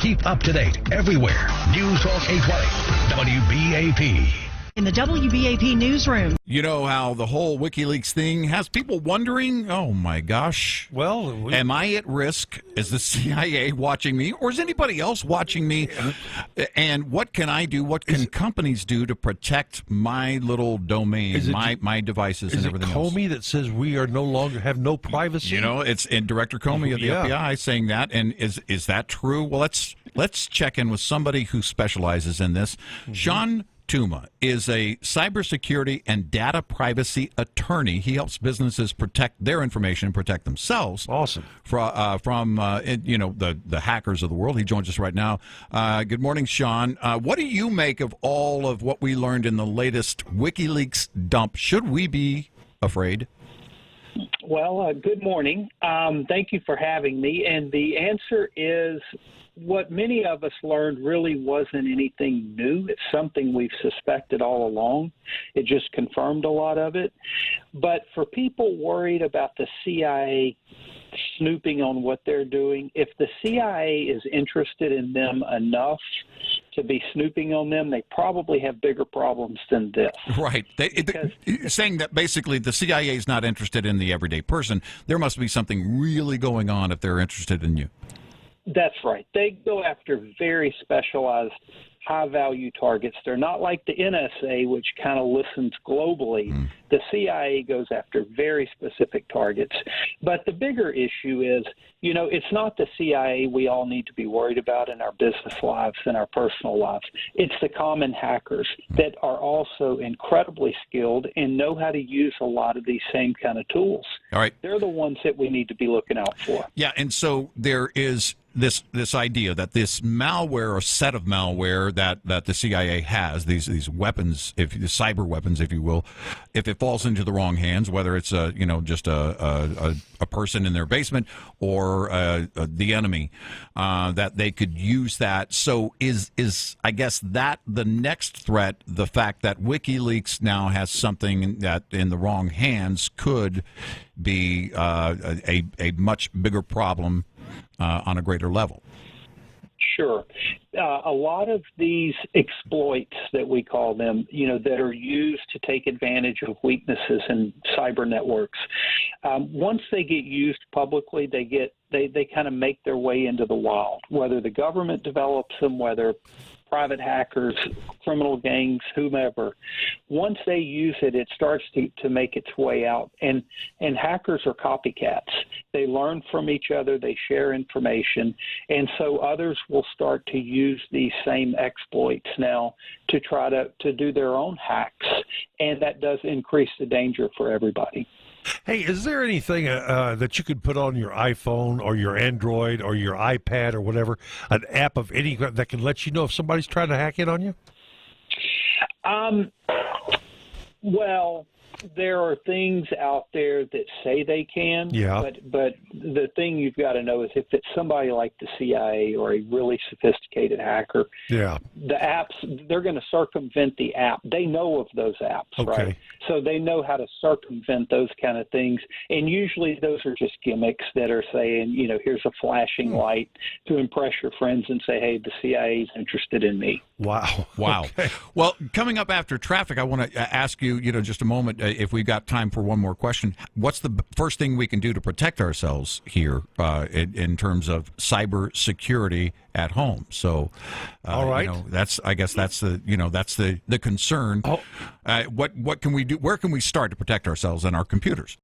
Keep up to date everywhere. News Talk 820 WBAP. In the WBAP newsroom. You know how the whole WikiLeaks thing has people wondering, oh my gosh, well, am I at risk? Is the CIA watching me, or is anybody else watching me? And what can I do? What can companies do to protect my little domain, my devices and everything else? Is it Comey that says we are no longer have no privacy? You know, it's Director Comey of the FBI saying that. And is that true? Well, let's check in with somebody who specializes in this. Shawn Tuma is a cybersecurity and data privacy attorney. He helps businesses protect their information and protect themselves. Awesome. From the hackers of the world. He joins us right now. Good morning, Shawn. What do you make of all of what we learned in the latest WikiLeaks dump? Should we be afraid? Well, good morning. Thank you for having me. And the answer is, what many of us learned really wasn't anything new. It's something we've suspected all along. It just confirmed a lot of it. But for people worried about the CIA snooping on what they're doing, if the CIA is interested in them enough to be snooping on them, they probably have bigger problems than this. Right. Saying that basically the CIA is not interested in the everyday person, there must be something really going on if they're interested in you. That's right. They go after very specialized, high-value targets. They're not like the NSA, which kind of listens globally. The CIA goes after very specific targets. But the bigger issue is, it's not the CIA we all need to be worried about in our business lives and our personal lives. It's the common hackers that are also incredibly skilled and know how to use a lot of these same kind of tools. All right. They're the ones that we need to be looking out for. Yeah, and so there is this idea that this malware or set of malware that the CIA has, these weapons, cyber weapons, if you will, if it falls into the wrong hands, whether it's just a person in their basement or the enemy, that they could use that. So is I guess that the next threat, the fact that WikiLeaks now has something that in the wrong hands could be a much bigger problem on a greater level? Sure. A lot of these exploits that we call them, that are used to take advantage of weaknesses in cyber networks, once they get used publicly, they kind of make their way into the wild, whether the government develops them, whether private hackers, criminal gangs, whomever. Once they use it, it starts to make its way out. And hackers are copycats. They learn from each other. They share information. And so others will start to use these same exploits now to try to do their own hacks. And that does increase the danger for everybody. Hey, is there anything that you could put on your iPhone or your Android or your iPad or whatever, an app of any that can let you know if somebody's trying to hack in on you? Well, there are things out there that say they can, but the thing you've got to know is if it's somebody like the CIA or a really sophisticated hacker, the apps, they're going to circumvent the app. They know of those apps, right? So they know how to circumvent those kind of things. And usually those are just gimmicks that are saying, here's a flashing light to impress your friends and say, hey, the CIA is interested in me. Wow. Okay. Well, coming up after traffic, I want to ask you, just a moment, if we've got time for one more question. What's the first thing we can do to protect ourselves here in terms of cyber security at home? So, all right, that's the concern. What can we do? Where can we start to protect ourselves and our computers?